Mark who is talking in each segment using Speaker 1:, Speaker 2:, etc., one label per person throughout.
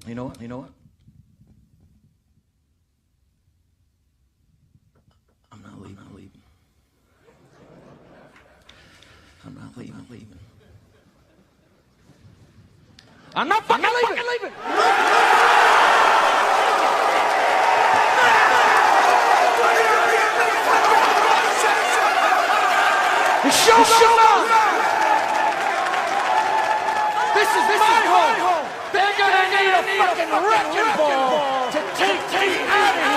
Speaker 1: You know what? You know what? I'm not leaving. I'm leaving. I'm not leaving. I'm leaving. I'm not fucking leaving. The show goes on. This is my home. They're gonna need a fucking wrecking ball to take me out of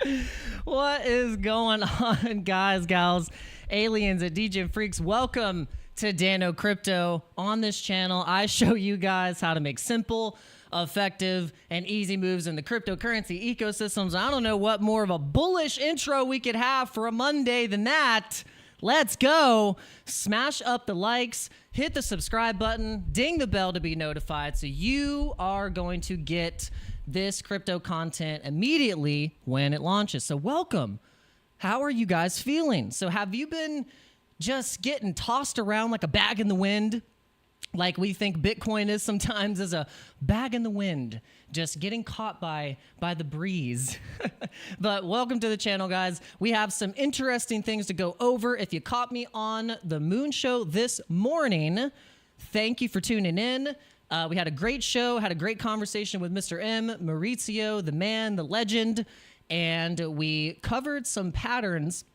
Speaker 1: here.
Speaker 2: What is going on, guys, gals, aliens, and DJ freaks? Welcome to Dano Crypto. On this channel, I show you guys how to make simple, effective, and easy moves in the cryptocurrency ecosystems. I don't know what more of a bullish intro we could have for a Monday than that. Let's go. Smash up the likes, hit the subscribe button, ding the bell to be notified so you are going to get this crypto content immediately when it launches. So welcome. How are you guys feeling? So have you been just getting tossed around like a bag in the wind? Like we think Bitcoin is sometimes as a bag in the wind, just getting caught by the breeze. But welcome to the channel, guys. We have some interesting things to go over. If you caught me on the Moon Show this morning, thank you for tuning in. We had a great show, had a great conversation with Mr. M, Maurizio, the man, the legend, and we covered some patterns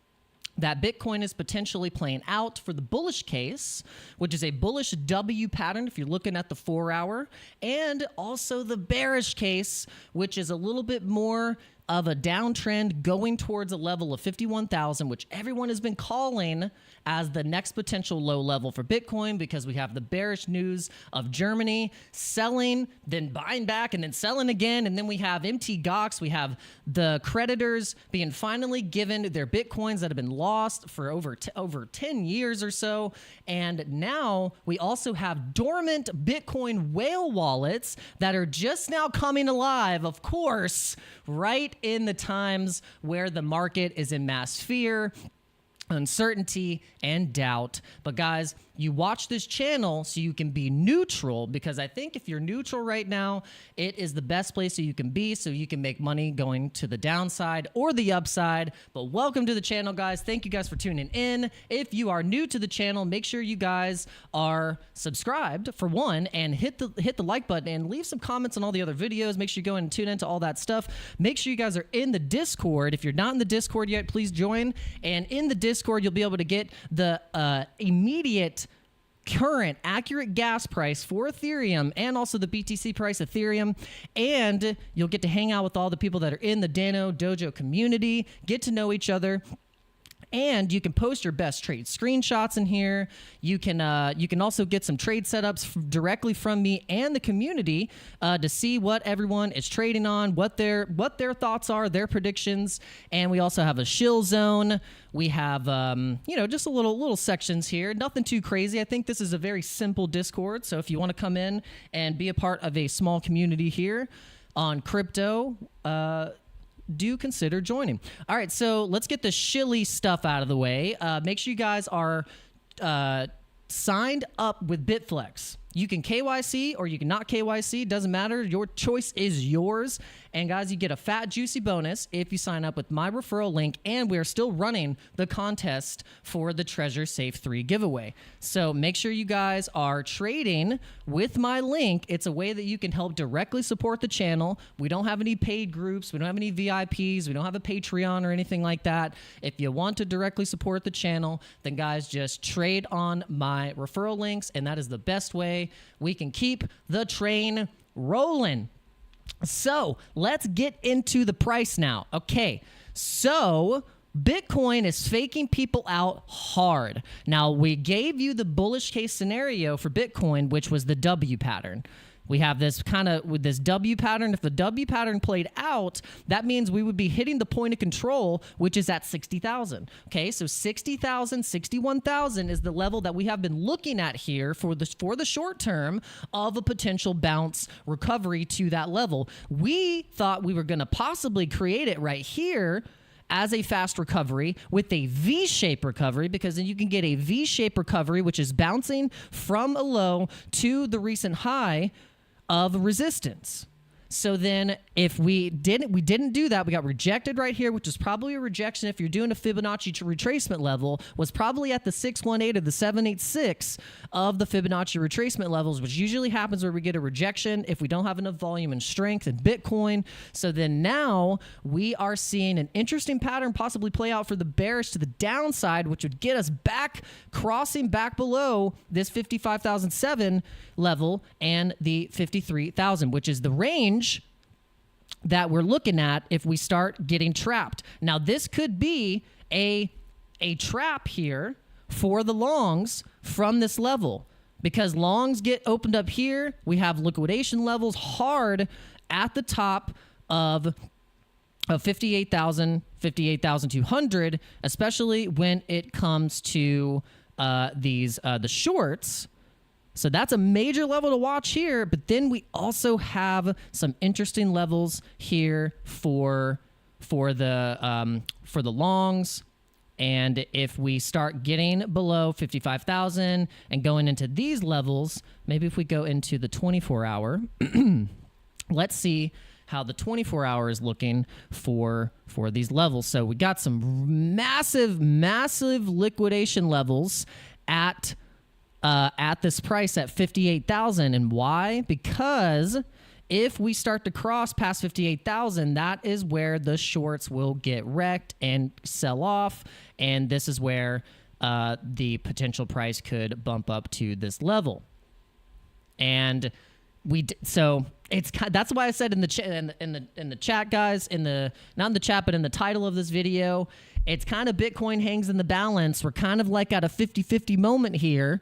Speaker 2: that Bitcoin is potentially playing out for the bullish case, which is a bullish W pattern if you're looking at the 4-hour, and also the bearish case, which is a little bit more of a downtrend going towards a level of 51,000, which everyone has been calling as the next potential low level for Bitcoin because we have the bearish news of Germany selling, then buying back, and then selling again. And then we have MT Gox. We have the creditors being finally given their Bitcoins that have been lost for over 10 years or so. And now we also have dormant Bitcoin whale wallets that are just now coming alive, of course, right in the times where the market is in mass fear, uncertainty, and doubt. But guys, you watch this channel so you can be neutral, because I think if you're neutral right now, it is the best place that you can be so you can make money going to the downside or the upside. But welcome to the channel, guys. Thank you guys for tuning in. If you are new to the channel, make sure you guys are subscribed for one, and hit the like button and leave some comments on all the other videos. Make sure you go and tune into all that stuff. Make sure you guys are in the Discord. If you're not in the Discord yet, please join. And in the Discord, you'll be able to get the immediate current accurate gas price for Ethereum and also the BTC price Ethereum, and you'll get to hang out with all the people that are in the Dano Dojo community, get to know each other. And you can post your best trade screenshots in here. You can also get some trade setups directly from me and the community to see what everyone is trading on, what their thoughts are, their predictions. And we also have a shill zone. We have just a little sections here. Nothing too crazy. I think this is a very simple Discord. So if you want to come in and be a part of a small community here on crypto, do consider joining. All right, so let's get the shilly stuff out of the way. Make sure you guys are signed up with BITFLEX. You can KYC or you can not KYC. Doesn't matter. Your choice is yours. And guys, you get a fat, juicy bonus if you sign up with my referral link. And we are still running the contest for the Treasure Safe 3 giveaway. So make sure you guys are trading with my link. It's a way that you can help directly support the channel. We don't have any paid groups. We don't have any VIPs. We don't have a Patreon or anything like that. If you want to directly support the channel, then guys, just trade on my referral links. And that is the best way we can keep the train rolling. So let's get into the price now. Okay, so Bitcoin is faking people out hard. Now, we gave you the bullish case scenario for Bitcoin, which was the W pattern. We have this kind of with this W pattern. If the W pattern played out, that means we would be hitting the point of control, which is at 60,000. Okay, so 60,000, 61,000 is the level that we have been looking at here for the short term of a potential bounce recovery to that level. We thought we were going to possibly create it right here as a fast recovery with a V-shaped recovery, because then you can get a V-shaped recovery, which is bouncing from a low to the recent high of resistance. So then if we didn't do that, we got rejected right here, which is probably a rejection if you're doing a Fibonacci retracement level, was probably at the 618 or the 786 of the Fibonacci retracement levels, which usually happens where we get a rejection if we don't have enough volume and strength in Bitcoin. So then now we are seeing an interesting pattern possibly play out for the bearish to the downside, which would get us back, crossing back below this 55,007 level and the 53,000, which is the range that we're looking at if we start getting trapped. Now, this could be a trap here for the longs from this level, because longs get opened up here. We have liquidation levels hard at the top of 58,000, 58,200, especially when it comes to the shorts. So that's a major level to watch here, but then we also have some interesting levels here for the longs. And if we start getting below 55,000 and going into these levels, maybe if we go into the 24-hour, let's see how the 24-hour is looking for these levels. So we got some massive liquidation levels at this price at 58,000. And why? Because if we start to cross past 58,000, that is where the shorts will get wrecked and sell off. And this is where the potential price could bump up to this level. And so that's why I said in the chat, guys, not in the chat, but in the title of this video, it's kind of Bitcoin hangs in the balance. We're kind of like at a 50-50 moment here.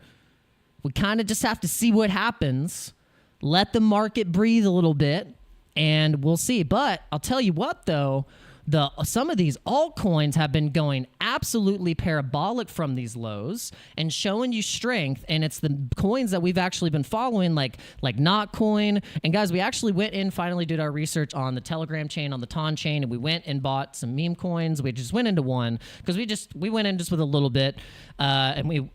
Speaker 2: We kind of just have to see what happens, let the market breathe a little bit, and we'll see. But I'll tell you what, though, some of these altcoins have been going absolutely parabolic from these lows and showing you strength, and it's the coins that we've actually been following, like NAKA. And guys, we actually went in, finally did our research on the Telegram chain, on the TON chain, and we went and bought some meme coins. We just went into one because we went in just with a little bit, and we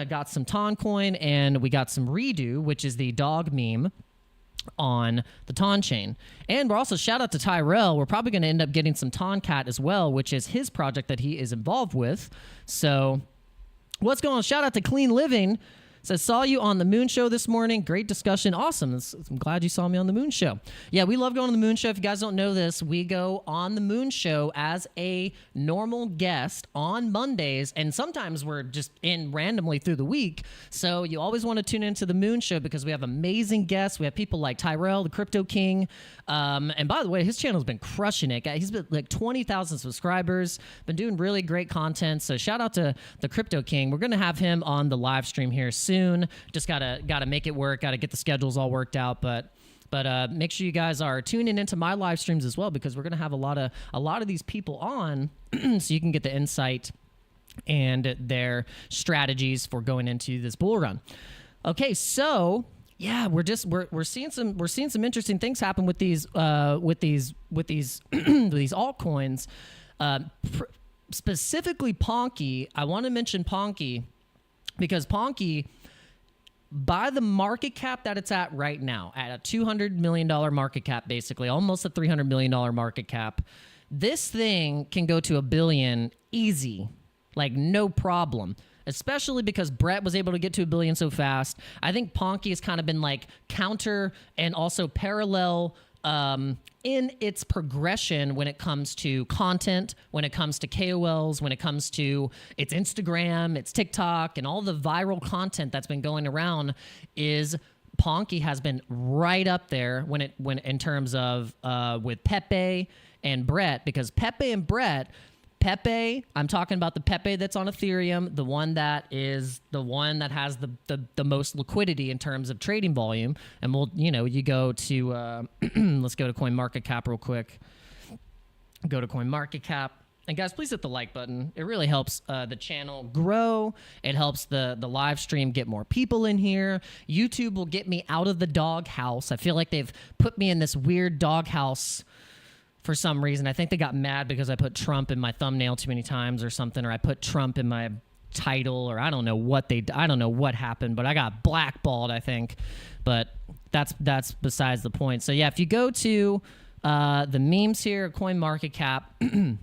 Speaker 2: got some TON coin, and we got some Redo, which is the dog meme on the TON chain. And we're also, shout out to Tyrell, we're probably going to end up getting some TONCAT as well, which is his project that he is involved with. So what's going on? Shout out to Clean Living. Says, saw you on the Moon Show this morning. Great discussion. Awesome. I'm glad you saw me on the Moon Show. Yeah, we love going on the Moon Show. If you guys don't know this, we go on the Moon Show as a normal guest on Mondays, and sometimes we're just in randomly through the week. So you always want to tune into the Moon Show because we have amazing guests. We have people like Tyrell, the Crypto King. And by the way, his channel's been crushing it. He's been like 20,000 subscribers, been doing really great content. So shout out to the Crypto King. We're going to have him on the live stream here soon. Just gotta make it work. Gotta get the schedules all worked out. But make sure you guys are tuning into my live streams as well, because we're gonna have a lot of these people on, so you can get the insight and their strategies for going into this bull run. Okay, so yeah, we're seeing some interesting things happen with these these altcoins, specifically Ponky. I want to mention Ponky because Ponky, by the market cap that it's at right now, at a $200 million market cap, basically almost a $300 million market cap, this thing can go to $1 billion easy, like no problem. Especially because Brett was able to get to $1 billion so fast. I think Ponky has kind of been like counter and also parallel in its progression when it comes to content, when it comes to KOLs, when it comes to its Instagram, its TikTok, and all the viral content that's been going around. Is Ponky has been right up there when in terms of with Pepe and Brett, because Pepe and Brett. Pepe, I'm talking about the Pepe that's on Ethereum, the one that has the most liquidity in terms of trading volume. And you go to, let's go to CoinMarketCap real quick. Go to CoinMarketCap. And guys, please hit the like button. It really helps the channel grow. It helps the live stream get more people in here. YouTube will get me out of the doghouse. I feel like they've put me in this weird doghouse for some reason. I think they got mad because I put Trump in my thumbnail too many times or something, or I put Trump in my title, or I don't know what happened, but I got blackballed, I think. But that's besides the point. So yeah, if you go to the memes here, CoinMarketCap, and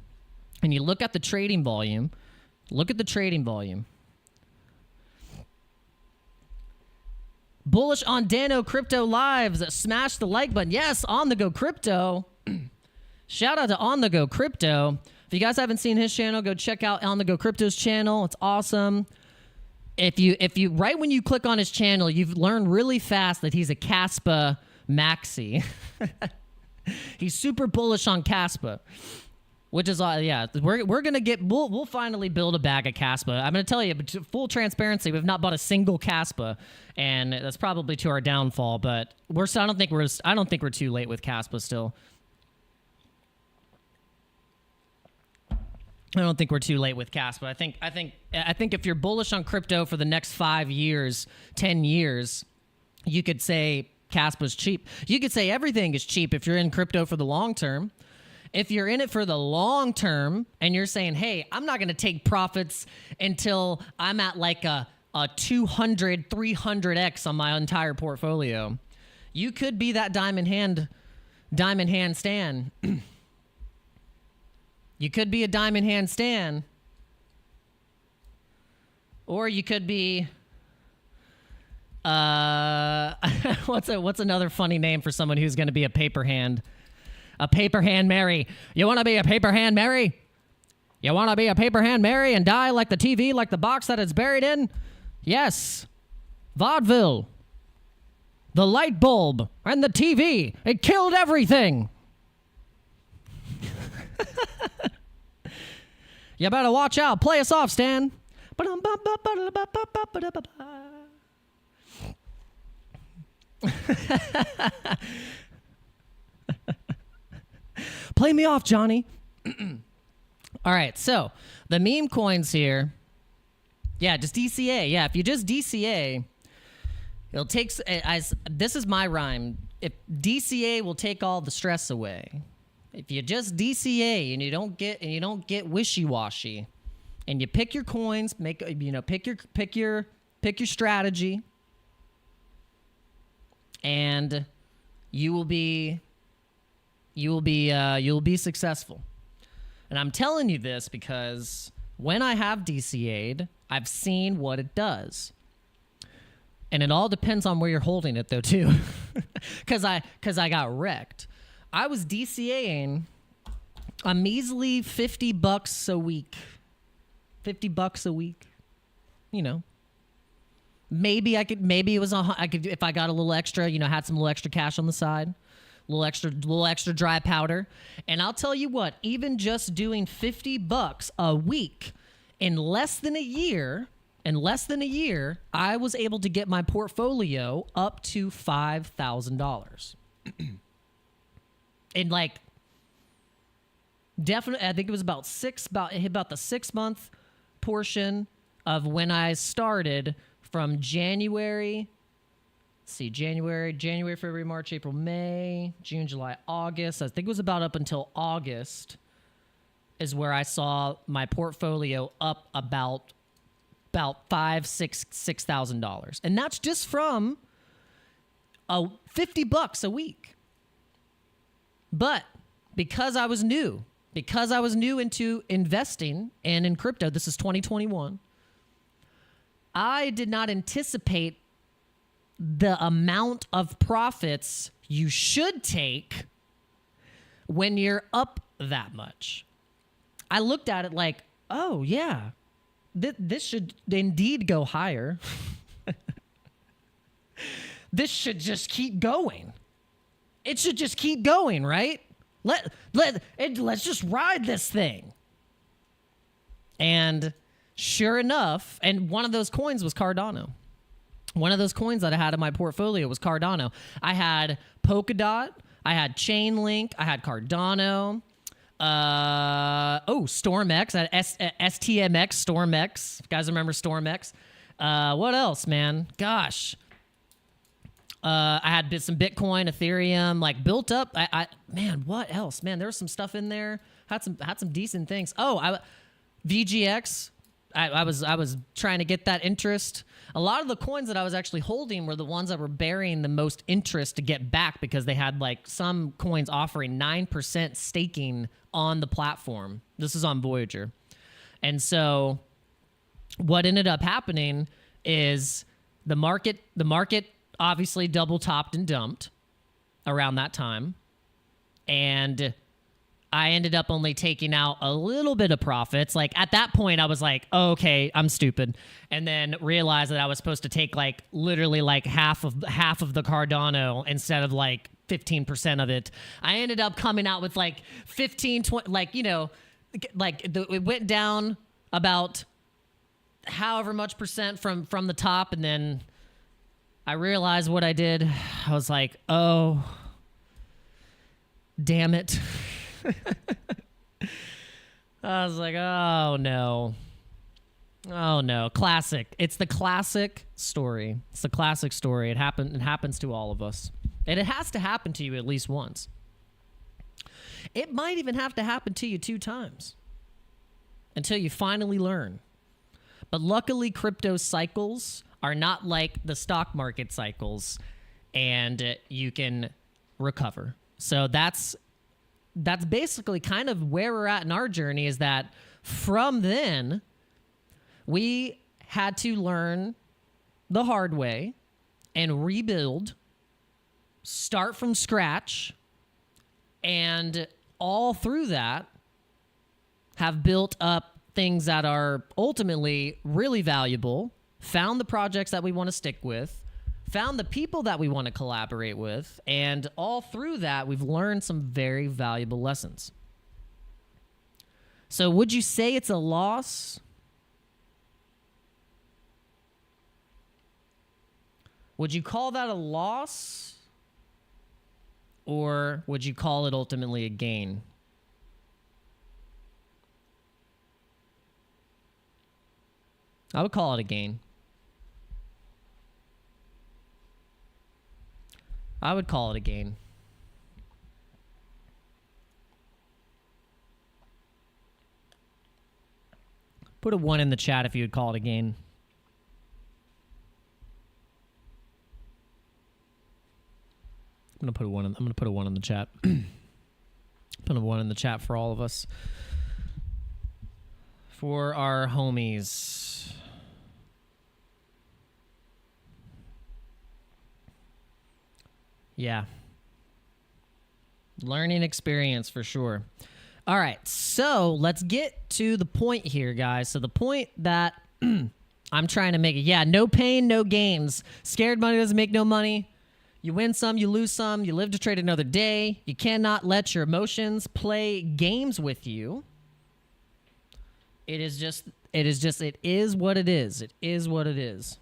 Speaker 2: you look at the trading volume, Bullish on Dano Crypto Lives. Smash the like button. Yes, On The Go Crypto. Shout out to On The Go Crypto. If you guys haven't seen his channel, go check out On The Go Crypto's channel. It's awesome. If you right when you click on his channel, you've learned really fast that he's a Caspa maxi. He's super bullish on Caspa, which is yeah. We're gonna get we'll finally build a bag of Caspa. I'm gonna tell you, but full transparency, we've not bought a single Caspa, and that's probably to our downfall. But I don't think we're too late with Caspa still. I don't think we're too late with Caspa. I think if you're bullish on crypto for the next 5 years, 10 years, you could say Caspa's cheap. You could say everything is cheap if you're in crypto for the long term. If you're in it for the long term and you're saying, hey, I'm not going to take profits until I'm at like a 200, 300x on my entire portfolio, you could be that diamond hand Stan. You could be a diamond hand Stan, or you could be what's another funny name for someone who's going to be a paper hand? A paper hand Mary. You want to be a paper hand Mary? You want to be a paper hand Mary and die like the TV, like the box that it's buried in? Yes. Vaudeville. The light bulb and the TV. It killed everything. You better watch out. Play us off, Stan. Play me off, Johnny. All right, so the meme coins here. Yeah, just DCA. Yeah, if you just DCA, it'll take. This is my rhyme. If DCA will take all the stress away. If you just DCA and you don't get wishy-washy, and you pick your coins, pick your strategy, and you'll be successful. And I'm telling you this because when I have DCA'd, I've seen what it does. And it all depends on where you're holding it though too. Cause I got wrecked. I was DCAing a measly $50 a week. $50 a week. You know. Maybe I could if I got a little extra, had some little extra cash on the side. Little extra dry powder. And I'll tell you what, even just doing $50 a week in less than a year, I was able to get my portfolio up to $5,000. And definitely, I think it was about the 6 month portion of when I started from January. Let's see, January, February, March, April, May, June, July, August. I think it was about up until August is where I saw my portfolio up about $6,000, and that's just from $50 a week. But because I was new into investing and in crypto, this is 2021, I did not anticipate the amount of profits you should take when you're up that much. I looked at it like, oh yeah, this should indeed go higher. This should just keep going. It should just keep going, right? Let's just ride this thing. And sure enough, and one of those coins was Cardano. One of those coins that I had in my portfolio was Cardano. I had Polkadot, I had Chainlink, I had Cardano. StormX, I had STMX, StormX. You guys remember StormX? What else, man? Gosh. I had some Bitcoin, Ethereum, like built up. Man, what else? Man, there was some stuff in there. Had some decent things. Oh, VGX. I was trying to get that interest. A lot of the coins that I was actually holding were the ones that were bearing the most interest to get back because they had like some coins offering 9% staking on the platform. This is on Voyager. And so what ended up happening is the market obviously double topped and dumped around that time. And I ended up only taking out a little bit of profits. Like at that point, I was like, oh, okay, I'm stupid. And then realized that I was supposed to take like literally like half of the Cardano instead of like 15% of it. I ended up coming out with like 15, 20, like, you know, like it went down about however much percent from the top. And then I realized what I did. I was like, oh, damn it. I was like, oh no. Oh no. Classic. It's the classic story. It's the classic story. It happens to all of us. And it has to happen to you at least once. It might even have to happen to you 2 times until you finally learn. But luckily, crypto cycles are not like the stock market cycles, and you can recover. So that's basically kind of where we're at in our journey, is that from then, we had to learn the hard way and rebuild, start from scratch, and all through that have built up things that are ultimately really valuable, found the projects that we want to stick with, found the people that we want to collaborate with, and all through that, we've learned some very valuable lessons. So would you say it's a loss? Would you call that a loss? Or would you call it ultimately a gain? I would call it a gain. I would call it a gain. Put a 1 in the chat if you would call it a gain. I'm gonna put a 1 in, I'm gonna put a 1 in the chat. Put a 1 in the chat for all of us. For our homies. Yeah. Learning experience for sure. All right, so let's get to the point here, guys. So the point that I'm trying to make it, yeah, no pain, no gains. Scared money doesn't make no money. You win some, you lose some, you live to trade another day. You cannot let your emotions play games with you. It is what it is. It is what it is.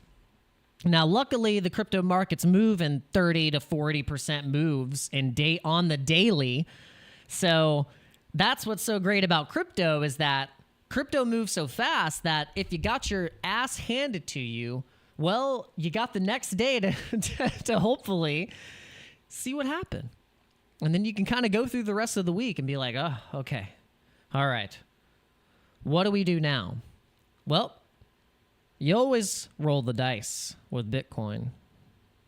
Speaker 2: Now, luckily, the crypto markets move in 30 to 40% moves on the daily. So that's what's so great about crypto, is that crypto moves so fast that if you got your ass handed to you, well, you got the next day to hopefully see what happened. And then you can kind of go through the rest of the week and be like, oh, okay. All right. What do we do now? Well, you always roll the dice with Bitcoin.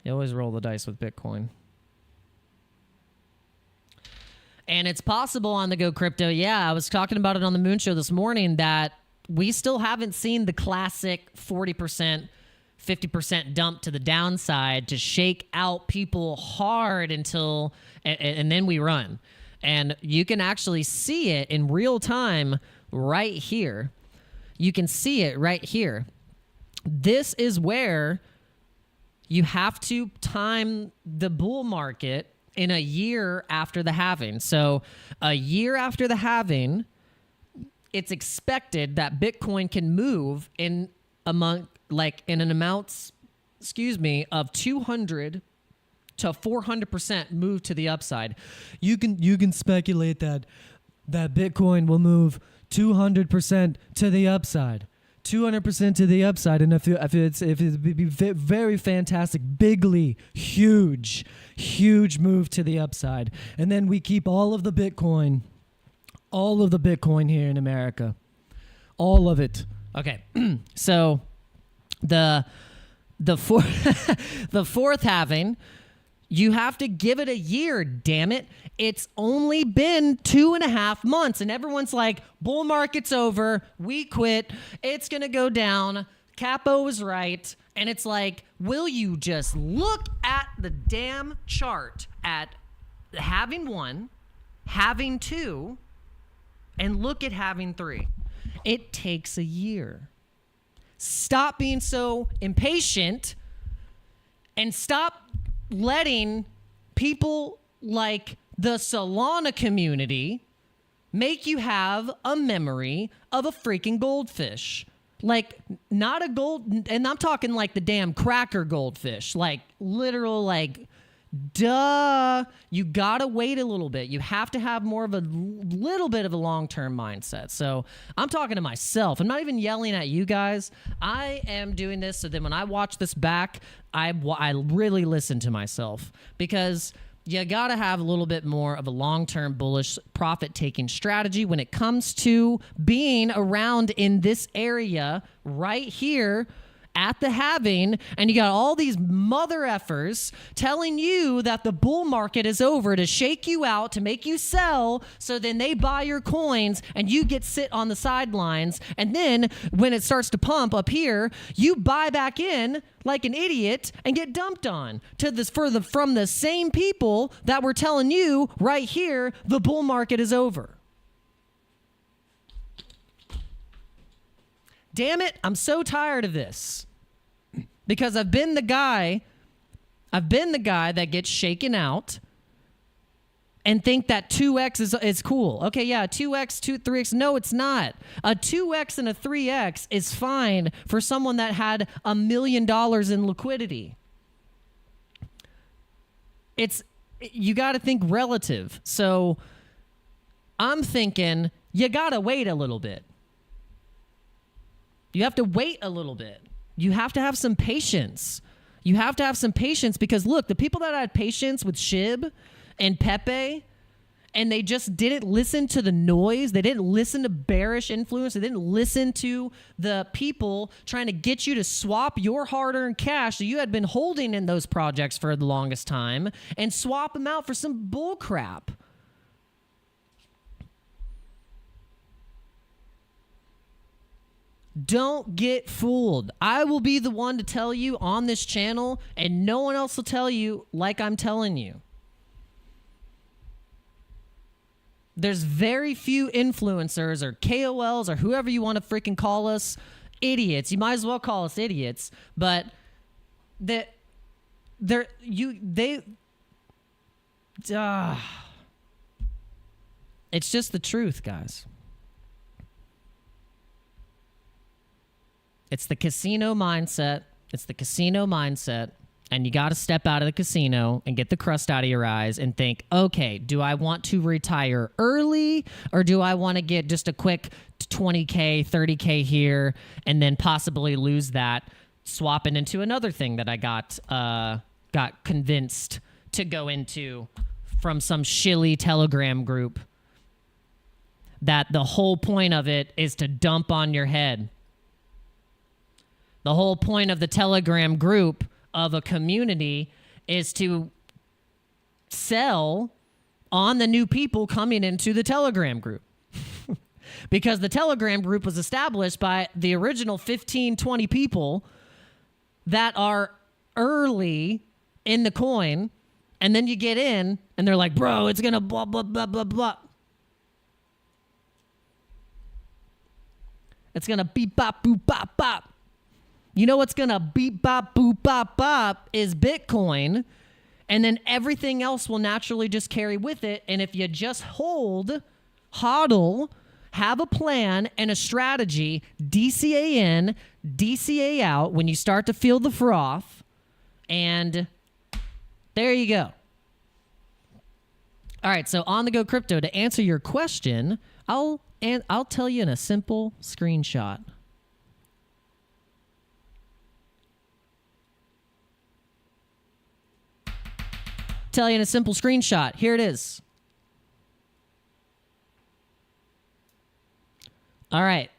Speaker 2: You always roll the dice with Bitcoin. And it's possible on the Go Crypto. Yeah, I was talking about it on the Moon Show this morning that we still haven't seen the classic 40%, 50% dump to the downside to shake out people hard until, and then we run. And you can actually see it in real time right here. You can see it right here. This is where you have to time the bull market in a year after the halving. So a year after the halving, it's expected that Bitcoin can move in an amount, of 200 to 400% move to the upside. You can speculate that Bitcoin will move 200% to the upside. 200% to the upside, and if it's be very fantastic, bigly huge move to the upside, and then we keep all of the Bitcoin here in America, all of it. Okay, so the fourth halving, you have to give it a year. Damn it. It's only been 2.5 months, and everyone's like, bull market's over. We quit. It's going to go down. Capo was right. And it's like, will you just look at the damn chart at having 1, having 2, and look at having 3? It takes a year. Stop being so impatient and stop letting people like the Solana community make you have a memory of a freaking goldfish. Like, not a gold, and I'm talking like the damn cracker goldfish, like literal, like, duh. You gotta wait a little bit. You have to have more of a little bit of a long-term mindset. So I'm talking to myself. I'm not even yelling at you guys. I am doing this so then when I watch this back, I really listen to myself, because you got to have a little bit more of a long-term bullish profit-taking strategy when it comes to being around in this area right here at the halving, and you got all these mother effers telling you that the bull market is over to shake you out, to make you sell, so then they buy your coins and you get sit on the sidelines, and then when it starts to pump up here, you buy back in like an idiot and get dumped on from the same people that were telling you right here the bull market is over. Damn it, I'm so tired of this. Because I've been the guy that gets shaken out and think that 2x is cool. Okay, yeah, 2x, 3x. No, it's not. A 2x and a 3x is fine for someone that had $1 million in liquidity. You got to think relative. So I'm thinking you got to wait a little bit. You have to wait a little bit. You have to have some patience. You have to have some patience because, look, the people that had patience with SHIB and Pepe, and they just didn't listen to the noise. They didn't listen to bearish influence. They didn't listen to the people trying to get you to swap your hard-earned cash that you had been holding in those projects for the longest time and swap them out for some bull crap. Don't get fooled. I will be the one to tell you on this channel, and no one else will tell you like I'm telling you. There's very few influencers or KOLs or whoever you want to freaking call us idiots. You might as well call us idiots, but it's just the truth, guys. It's the casino mindset. It's the casino mindset. And you got to step out of the casino and get the crust out of your eyes and think, okay, do I want to retire early or do I want to get just a quick 20K, 30K here and then possibly lose that, swapping into another thing that I got convinced to go into from some shilly Telegram group that the whole point of it is to dump on your head. The whole point of the Telegram group of a community is to sell on the new people coming into the Telegram group. Because the Telegram group was established by the original 15, 20 people that are early in the coin, and then you get in, and they're like, bro, it's going to blah, blah, blah, blah, blah. It's going to beep, bop, boop, bop, bop. You know what's going to beep, bop, boop, bop, bop is Bitcoin, and then everything else will naturally just carry with it. And if you just hodl, have a plan and a strategy, DCA in, DCA out when you start to feel the froth, and there you go. All right, so on the go crypto, to answer your question, I'll tell you in a simple screenshot. tell you in a simple screenshot. Here it is. All right.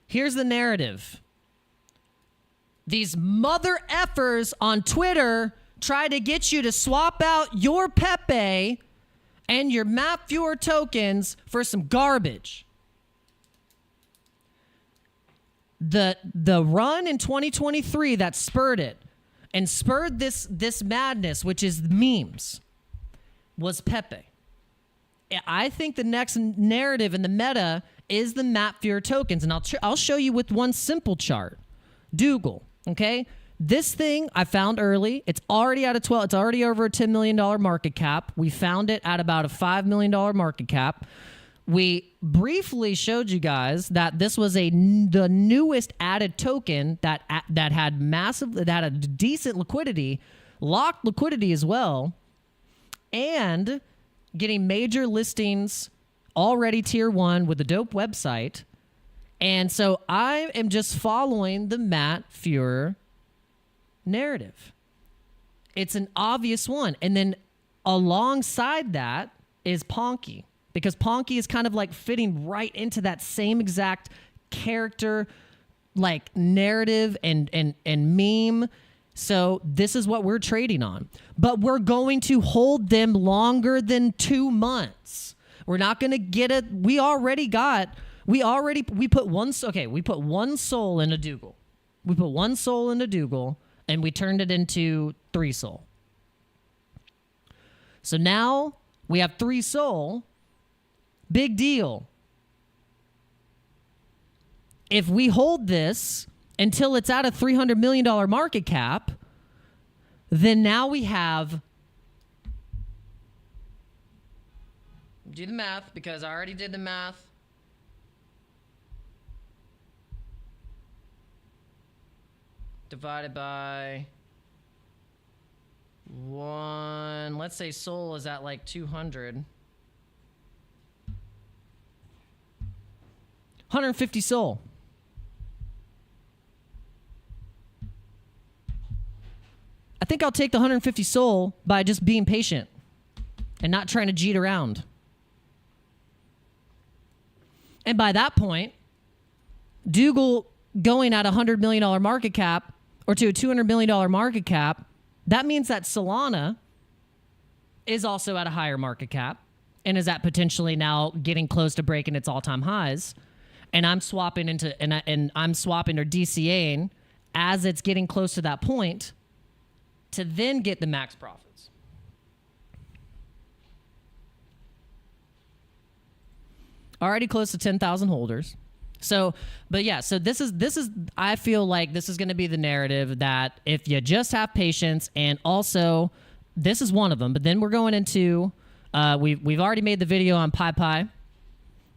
Speaker 2: Here's the narrative. These mother effers on Twitter try to get you to swap out your Pepe and your MapViewer tokens for some garbage. The run in 2023 that spurred it and spurred this madness, which is memes, was Pepe. I think the next narrative in the meta is the MapViewer tokens, and I'll show you with one simple chart. Dougal, okay? This thing I found early. It's already at a 12. It's already over a $10 million market cap. We found it at about a $5 million market cap. We briefly showed you guys that this was the newest added token that had a decent liquidity, locked liquidity as well, and getting major listings already tier 1 with a dope website. And so I am just following the Matt Fuhrer narrative. It's an obvious one. And then alongside that is Ponky, because Ponky is kind of like fitting right into that same exact character, like narrative and meme. So this is what we're trading on. But we're going to hold them longer than 2 months. We're not going to get it. We put one soul into Dougal. We put one soul into Dougal and we turned it into 3 soul. So now we have 3 soul. Big deal. If we hold this until it's at a $300 million market cap, then now we have... Do the math, because I already did the math. Divided by 1. Let's say Sol is at like 200. 150 Sol. I think I'll take the 150 Sol by just being patient and not trying to cheat around. And by that point, Dougal going at a $100 million market cap or to a $200 million market cap, that means that Solana is also at a higher market cap and is at potentially now getting close to breaking its all-time highs. And I'm swapping into and I'm swapping or DCAing as it's getting close to that point to then get the max profits. Already close to 10,000 holders. So, but yeah, so this is, I feel like this is going to be the narrative that if you just have patience, and also this is one of them, but then we're going into, we've already made the video on PyPy.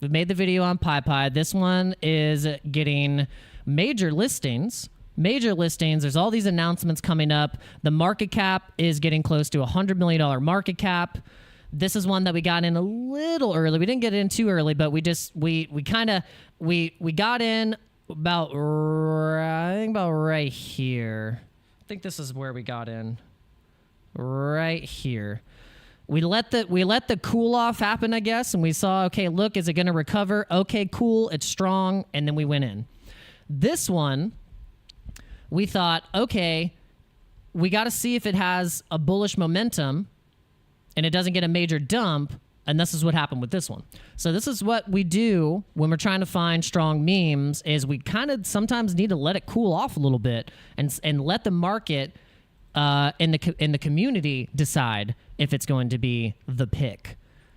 Speaker 2: We've made the video on PyPy. This one is getting major listings. There's all these announcements coming up. The market cap is getting close to a $100 million market cap. This is one that we got in a little early. We didn't get in too early, but we got in about, I think about right here. I think this is where we got in. Right here. We let the cool off happen, I guess, and we saw, okay, look, is it going to recover? Okay, cool, it's strong, and then we went in. This one, we thought, okay, we got to see if it has a bullish momentum and it doesn't get a major dump, and this is what happened with this one. So this is what we do when we're trying to find strong memes, is we kind of sometimes need to let it cool off a little bit and let the market in the community decide if it's going to be the pick.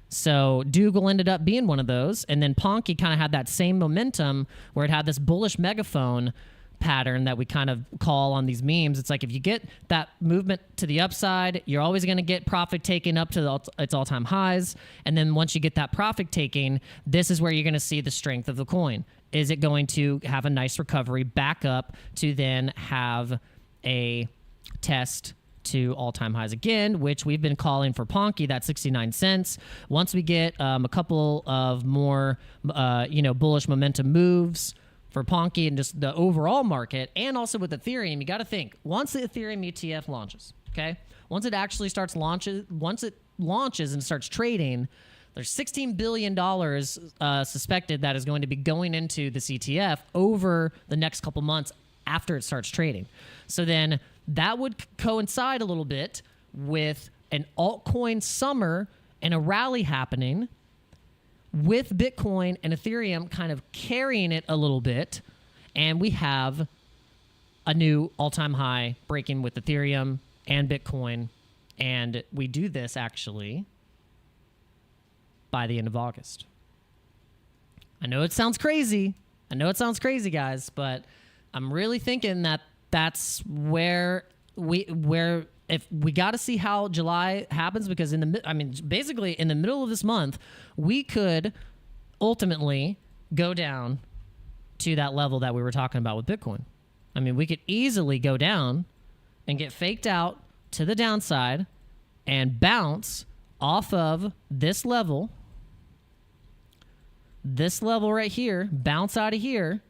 Speaker 2: So Dougal ended up being one of those, and then Ponky kind of had that same momentum where it had this bullish megaphone pattern that we kind of call on these memes. It's like if you get that movement to the upside, you're always going to get profit taking up to its all-time highs, and then once you get that profit taking, this is where you're going to see the strength of the coin. Is it going to have a nice recovery back up to then have a test to all-time highs again, which we've been calling for Ponky, that 69 cents. Once we get a couple of more bullish momentum moves for Ponky and just the overall market, and also with Ethereum, you got to think, once the Ethereum ETF launches, Okay, once it actually starts once it launches and starts trading, there's $16 billion suspected that is going to be going into this ETF over the next couple months after it starts trading. So then that would coincide a little bit with an altcoin summer and a rally happening, with Bitcoin and Ethereum kind of carrying it a little bit, and we have a new all-time high breaking with Ethereum and Bitcoin, and we do this actually by the end of August. I know it sounds crazy. Guys, but I'm really thinking that that's where if we got to see how July happens, because basically in the middle of this month, we could ultimately go down to that level that we were talking about with Bitcoin. I mean, we could easily go down and get faked out to the downside and bounce off of this level right here, bounce out of here,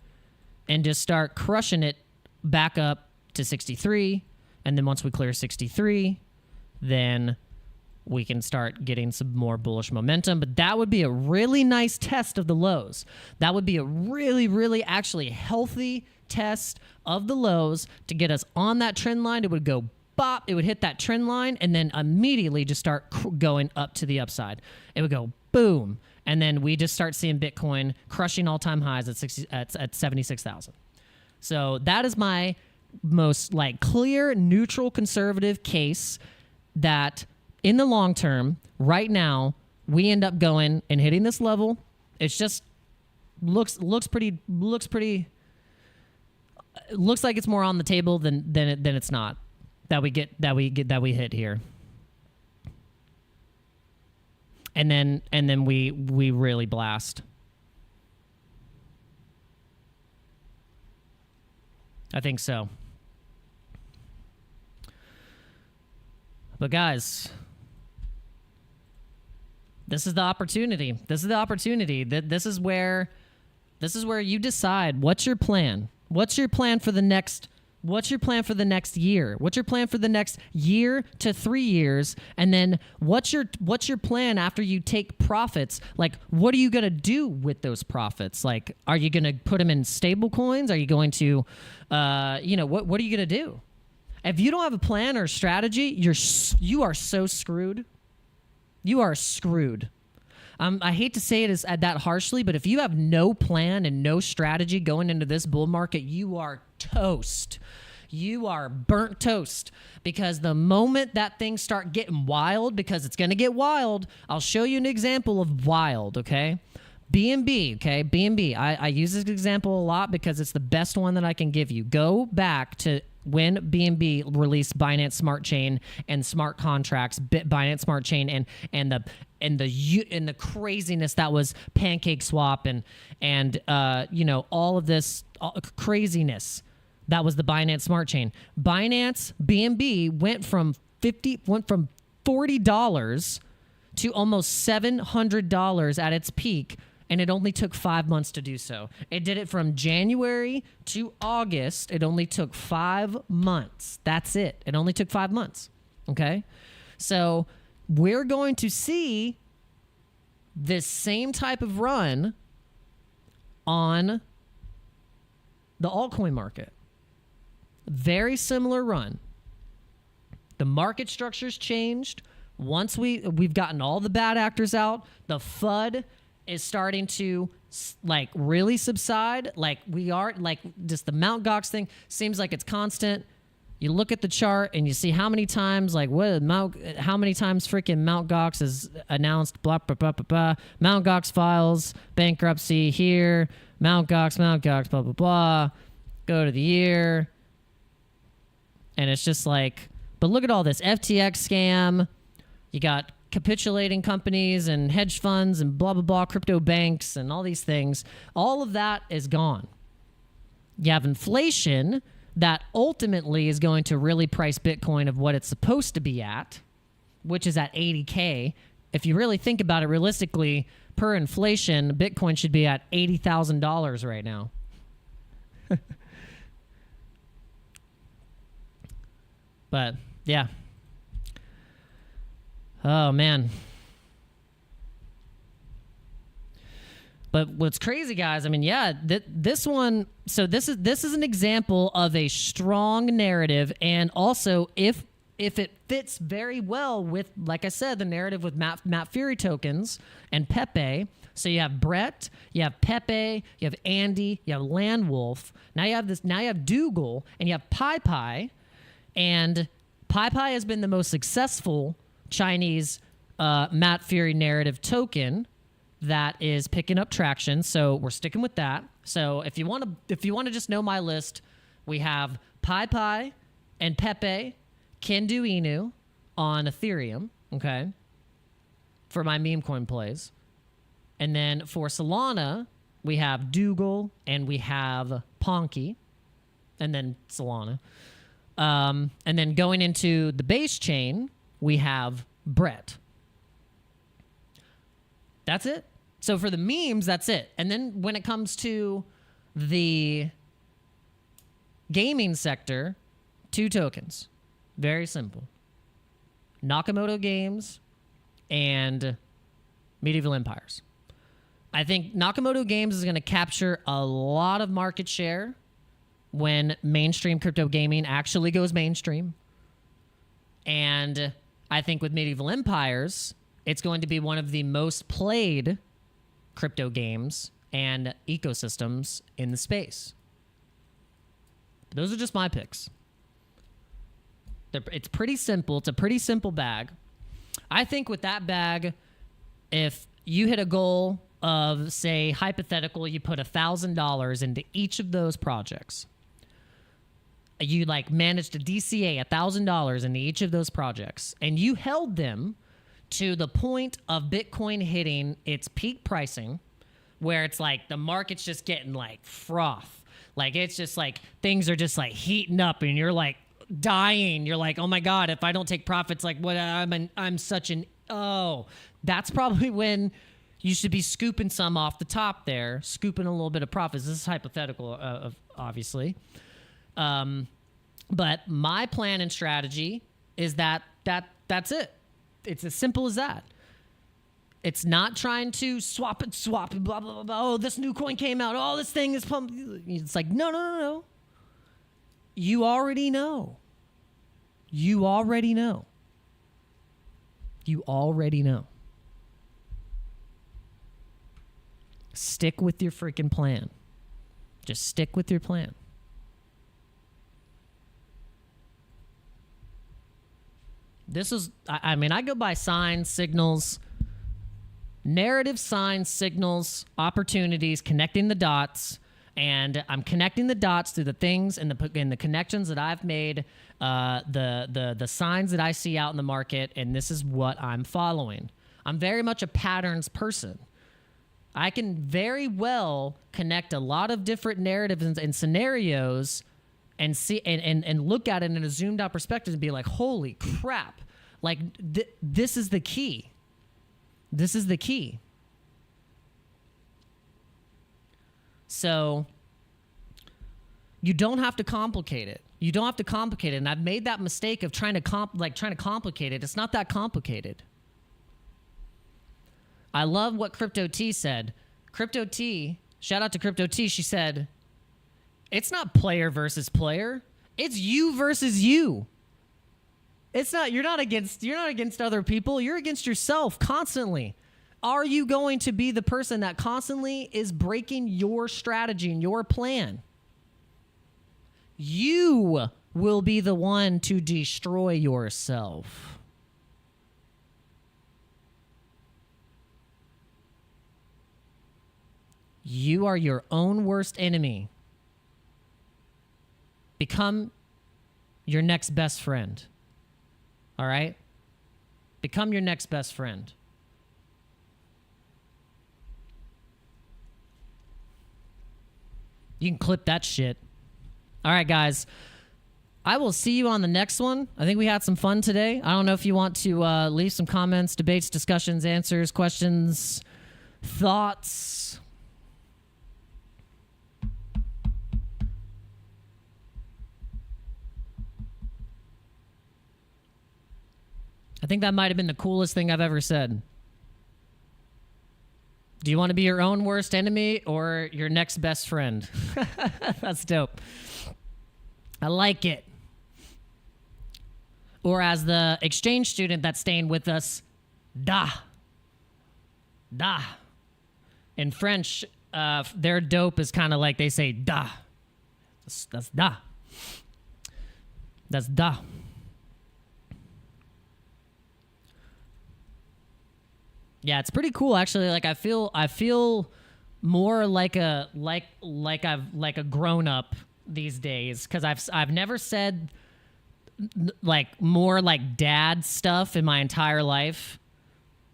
Speaker 2: and just start crushing it back up to 63. And then once we clear 63, then we can start getting some more bullish momentum. But that would be a really nice test of the lows. That would be a really, really actually healthy test of the lows to get us on that trend line. It would go bop, it would hit that trend line, and then immediately just start going up to the upside. It would go boom. And then we just start seeing Bitcoin crushing all-time highs at 76,000. So that is my most clear, neutral, conservative case that in the long term, right now, we end up going and hitting this level. It's just looks like it's more on the table than it's not that we hit here. And then we really blast. I think so. But guys, this is the opportunity. This is where you decide what's your plan. What's your plan for the next year? What's your plan for the next year to 3 years? And then what's your plan after you take profits? What are you going to do with those profits? Are you going to put them in stable coins? Are you going to, what are you going to do? If you don't have a plan or strategy, you are so screwed. You are screwed. I hate to say it as that harshly, but if you have no plan and no strategy going into this bull market, you are toast. You are burnt toast, because the moment that things start getting wild, because it's going to get wild, I'll show you an example of wild, okay? BNB, okay? BNB. I use this example a lot because it's the best one that I can give you. Go back to when BNB released Binance Smart Chain and smart contracts, Binance Smart Chain, and the craziness that was Pancake Swap and all of this craziness that was the Binance Smart Chain. Binance BNB went from $40 to almost $700 at its peak. And it only took 5 months to do so. It did it from January to August. It only took 5 months. That's it. It only took 5 months. Okay? So we're going to see this same type of run on the altcoin market. Very similar run. The market structure's changed. Once we've gotten all the bad actors out, the FUD is starting to really subside. Just the Mt. Gox thing seems like it's constant. You look at the chart and you see how many times how many times freaking Mt. Gox has announced blah blah blah blah blah. Mt. Gox files bankruptcy here. Mt. Gox blah blah blah. Go to the year, and it's just but look at all this FTX scam. You got capitulating companies and hedge funds and blah, blah, blah, crypto banks and all these things. All of that is gone. You have inflation that ultimately is going to really price Bitcoin of what it's supposed to be at, which is at 80K. If you really think about it realistically, per inflation, Bitcoin should be at $80,000 right now. But yeah, Oh, man. But what's crazy, guys, I mean, yeah, this one, so this is an example of a strong narrative, and also if it fits very well with, like I said, the narrative with Matt Fury tokens and Pepe. So you have Brett, you have Pepe, you have Andy, you have Landwolf. Now you have Dougal, and you have PyPy, and PyPy has been the most successful Chinese Matt Fury narrative token that is picking up traction, so we're sticking with that. So if you want to just know my list, we have PyPy and Pepe, Kendu Inu on Ethereum, okay, for my meme coin plays. And then for Solana, we have Dougal and we have Ponky, and then Solana. And then going into the base chain, we have Brett. That's it. So for the memes, that's it. And then when it comes to the gaming sector, 2 tokens. Very simple. Nakamoto Games and Medieval Empires. I think Nakamoto Games is going to capture a lot of market share when mainstream crypto gaming actually goes mainstream. And I think with Medieval Empires, it's going to be one of the most played crypto games and ecosystems in the space. Those are just my picks. It's pretty simple. It's a pretty simple bag. I think with that bag, if you hit a goal of, say, hypothetical, you put $1,000 into each of those projects. You managed to DCA $1,000 into each of those projects, and you held them to the point of Bitcoin hitting its peak pricing, where it's the market's just getting froth. It's just things are just heating up, and you're dying. You're oh my God, if I don't take profits, what I'm such an, oh, that's probably when you should be scooping some off the top there, scooping a little bit of profits. This is hypothetical, obviously. But my plan and strategy is that's it. It's as simple as that. It's not trying to swap it, blah, blah, blah, blah. Oh, this new coin came out. Oh, this thing is pumped. It's no. You already know. You already know. You already know. Stick with your freaking plan. Just stick with your plan. This is, I mean, I go by signs, signals, narrative signs, signals, opportunities, connecting the dots. And I'm connecting the dots through the things and the connections that I've made, the signs that I see out in the market, and this is what I'm following. I'm very much a patterns person. I can very well connect a lot of different narratives and scenarios and see and look at it in a zoomed out perspective and be like, holy crap, this is the key. This is the key. So you don't have to complicate it. You don't have to complicate it. And I've made that mistake of trying to complicate it. It's not that complicated. I love what Crypto T said. Crypto T, shout out to Crypto T. She said, it's not player versus player. It's you versus you. It's not, you're not against other people. You're against yourself constantly. Are you going to be the person that constantly is breaking your strategy and your plan? You will be the one to destroy yourself. You are your own worst enemy. Become your next best friend. All right? Become your next best friend. You can clip that shit. All right, guys. I will see you on the next one. I think we had some fun today. I don't know if you want to leave some comments, debates, discussions, answers, questions, thoughts. I think that might have been the coolest thing I've ever said. Do you want to be your own worst enemy or your next best friend? That's dope. I like it. Or as the exchange student that's staying with us, da. Da. In French, their dope is kind of like they say da. That's da. That's da. Yeah, it's pretty cool actually. Like I feel more like a grown up these days because I've never said like more like dad stuff in my entire life.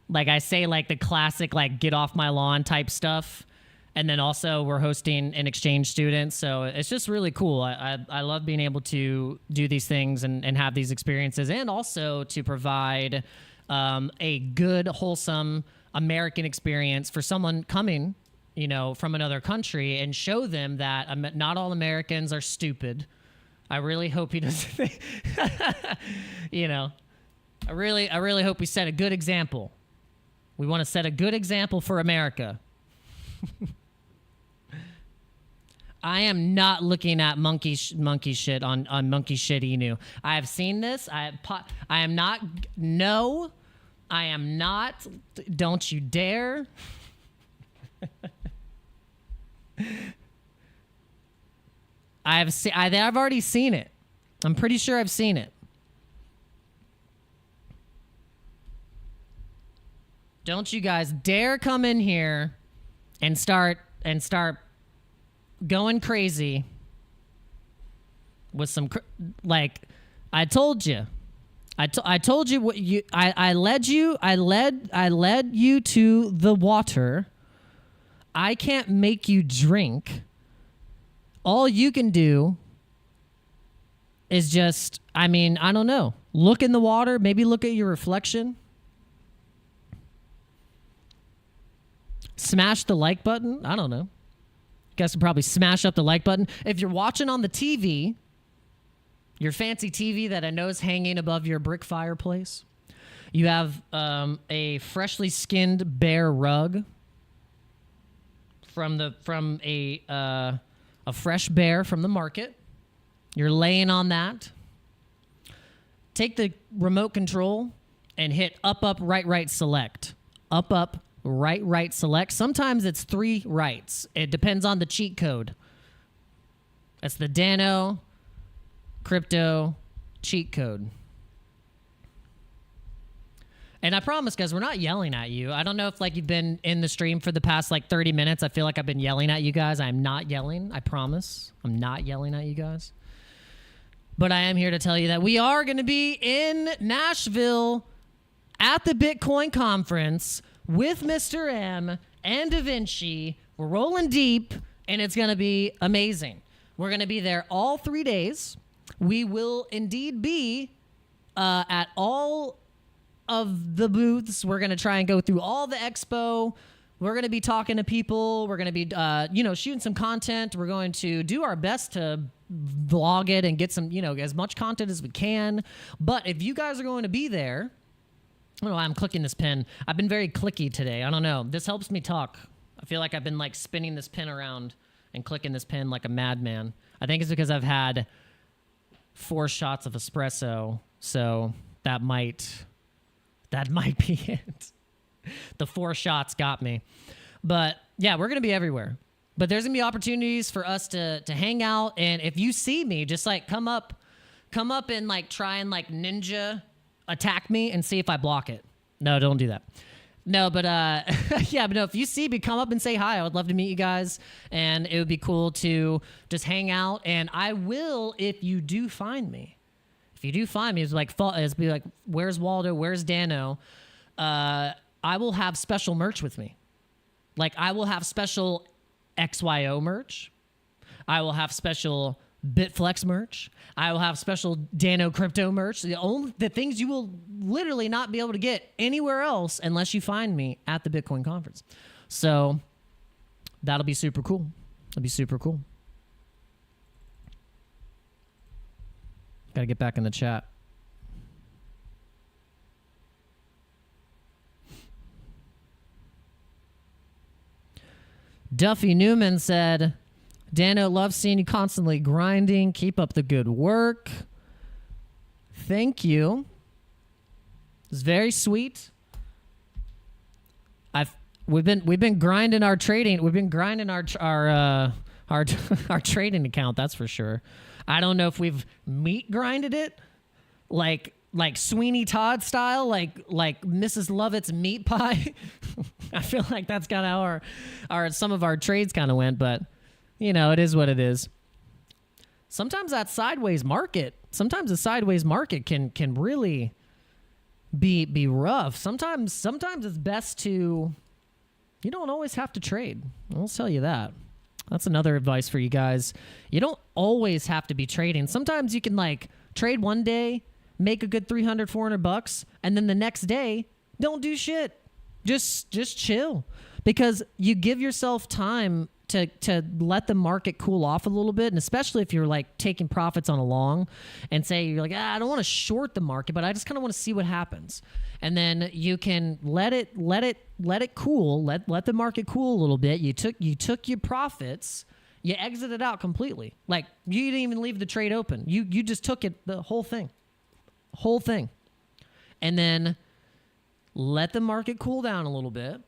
Speaker 2: Like I say like the classic like get off my lawn type stuff. And then also we're hosting an exchange student. So it's just really cool. I love being able to do these things and have these experiences and also to provide a good, wholesome American experience for someone coming, you know, from another country and show them that not all Americans are stupid. I really hope he doesn't, you know, I really hope we set a good example. We want to set a good example for America. I am not looking at monkey shit on monkey shit Inu. I have seen this. I am not. No, I am not. Don't you dare. I've already seen it. I'm pretty sure I've seen it. Don't you guys dare come in here and start going crazy with some like I told you. I told you what you I led you to the water. I can't make you drink. All you can do is just, I mean, I don't know. Look in the water, maybe look at your reflection. Smash the like button. I don't know. You guys can probably smash up the like button. If you're watching on the TV, your fancy TV that I know is hanging above your brick fireplace, you have a freshly skinned bear rug from a fresh bear from the market. You're laying on that. Take the remote control and hit up, right, select. Up, right, select. Sometimes it's 3 rights. It depends on the cheat code. That's the Dano crypto cheat code. And I promise, guys, we're not yelling at you. I don't know if like you've been in the stream for the past like 30 minutes. I feel like I've been yelling at you guys. I'm not yelling. I promise. I'm not yelling at you guys. But I am here to tell you that we are going to be in Nashville at the Bitcoin conference with Mr. M and Da Vinci. We're rolling deep, and it's going to be amazing. We're going to be there all 3 days. We will indeed be at all of the booths. We're going to try and go through all the expo. We're going to be talking to people. We're going to be, shooting some content. We're going to do our best to vlog it and get some, as much content as we can. But if you guys are going to be there, I don't know why I'm clicking this pen. I've been very clicky today. I don't know. This helps me talk. I feel like I've been like spinning this pen around and clicking this pen like a madman. I think it's because I've had 4 shots of espresso. So that might be it. The 4 shots got me. But yeah, we're going to be everywhere. But there's going to be opportunities for us to hang out. And if you see me, just like come up and like try and like ninja attack me and see if I block it. No, don't do that. No, but yeah, but no, if you see me, come up and say hi. I would love to meet you guys. And it would be cool to just hang out. And I will, if you do find me. If you do find me, it's be like, where's Waldo? Where's Dano? I will have special merch with me. Like I will have special XYO merch. I will have special BITFLEX merch. I will have special Dano crypto merch. The things you will literally not be able to get anywhere else unless you find me at the Bitcoin conference. So that'll be super cool. That'll be super cool. Got to get back in the chat. Duffy Newman said, Dano, love seeing you constantly grinding. Keep up the good work. Thank you. It's very sweet. We've been grinding our trading. We've been grinding our our trading account. That's for sure. I don't know if we've meat grinded it, like Sweeney Todd style, like Mrs. Lovett's meat pie. I feel like that's kind of how our some of our trades kind of went, but you know, it is what it is. Sometimes that sideways market. Sometimes the sideways market can really be rough. Sometimes it's best to. You don't always have to trade. I'll tell you that. That's another advice for you guys. You don't always have to be trading. Sometimes you can like trade one day, make a good $300, $400, and then the next day, don't do shit. Just chill. Because you give yourself time to let the market cool off a little bit, and especially if you're like taking profits on a long and say you're like, I don't want to short the market, but I just kind of want to see what happens. And then you can let it cool, let the market cool a little bit. You took your profits, you exited out completely. Like you didn't even leave the trade open. You just took it, the whole thing. And then let the market cool down a little bit.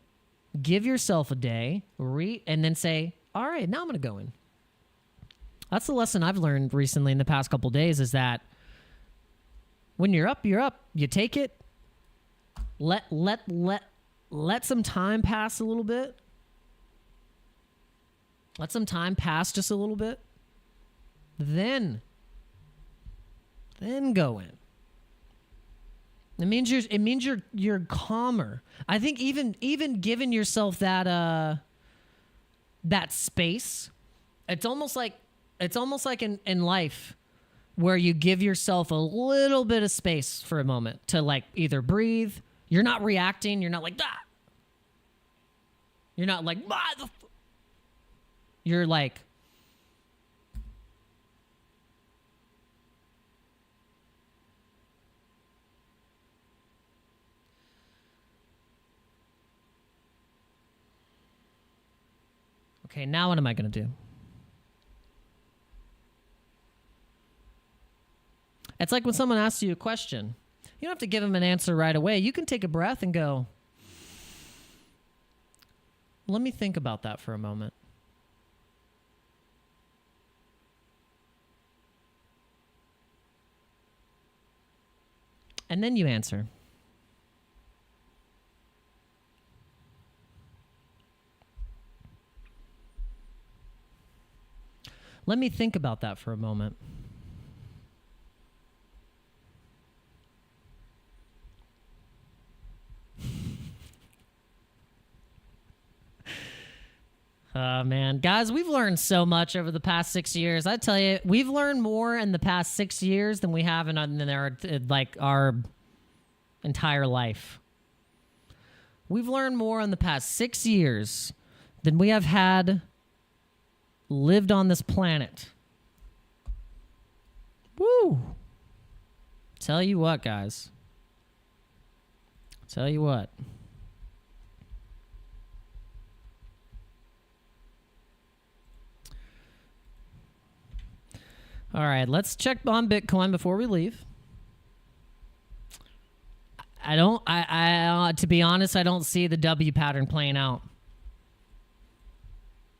Speaker 2: Give yourself a day, and then say, all right, now I'm going to go in. That's the lesson I've learned recently in the past couple of days, is that when you're up, you're up. You take it. Let some time pass a little bit. Let some time pass just a little bit. Then go in. It means you're calmer. I think even giving yourself that space, it's almost like in life where you give yourself a little bit of space for a moment to like either breathe. You're not reacting. You're not like that. You're not like you're like. Okay, now what am I going to do? It's like when someone asks you a question. You don't have to give them an answer right away. You can take a breath and go, let me think about that for a moment. And then you answer. Let me think about that for a moment. Man, guys, we've learned so much over the past 6 years. I tell you, we've learned more in the past 6 years than we have in our entire life. We've learned more in the past 6 years than we have had lived on this planet. Woo! Tell you what, guys. Tell you what. All right, let's check on Bitcoin before we leave. To be honest, I don't see the W pattern playing out.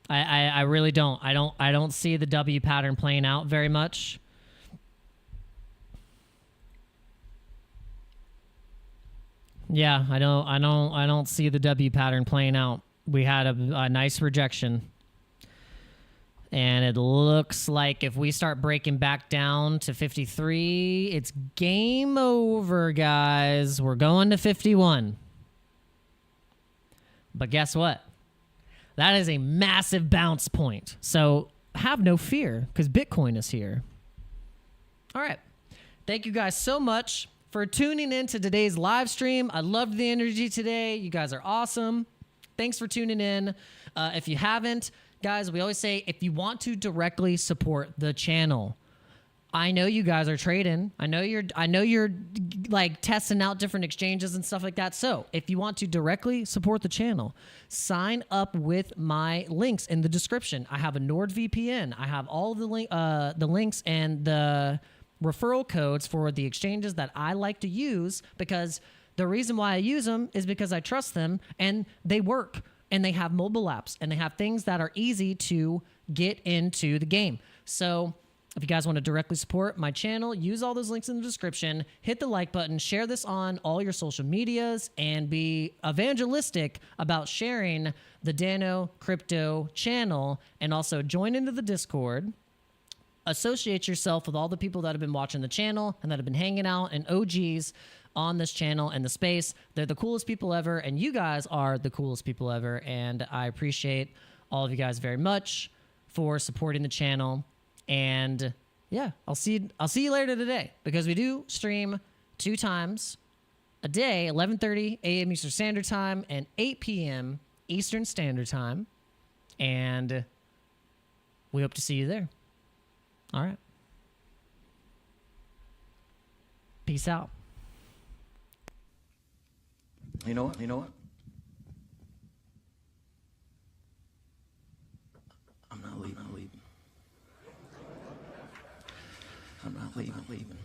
Speaker 2: I really don't. I don't see the W pattern playing out very much. Yeah, I don't see the W pattern playing out. We had a nice rejection. And it looks like if we start breaking back down to 53, it's game over, guys. We're going to 51. But guess what? That is a massive bounce point. So have no fear, because Bitcoin is here. All right. Thank you guys so much for tuning in to today's live stream. I loved the energy today. You guys are awesome. Thanks for tuning in. If you haven't, guys, we always say, if you want to directly support the channel, I know you guys are trading. I know you're like testing out different exchanges and stuff like that. So if you want to directly support the channel, sign up with my links in the description. I have a NordVPN. I have all of the links and the referral codes for the exchanges that I like to use, because the reason why I use them is because I trust them and they work, and they have mobile apps, and they have things that are easy to get into the game. So if you guys want to directly support my channel, use all those links in the description, hit the like button, share this on all your social medias, and be evangelistic about sharing the Dano Crypto channel, and also join into the Discord. Associate yourself with all the people that have been watching the channel and that have been hanging out, and OGs on this channel and the space. They're the coolest people ever, and you guys are the coolest people ever, and I appreciate all of you guys very much for supporting the channel. And yeah, I'll see you later today, because we do stream 2 times a day, 11:30 a.m. Eastern Standard Time and 8 p.m. Eastern Standard Time, and we hope to see you there. All right. Peace out.
Speaker 1: You know what? I'm not leaving. I'm not leaving.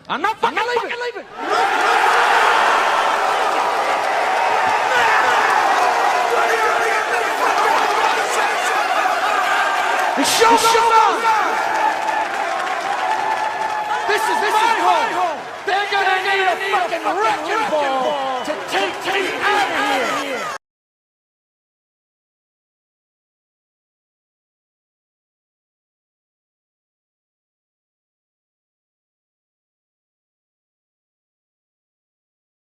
Speaker 1: I'm not fucking leaving. The show's on. This is my home. They're gonna need a fucking wrecking ball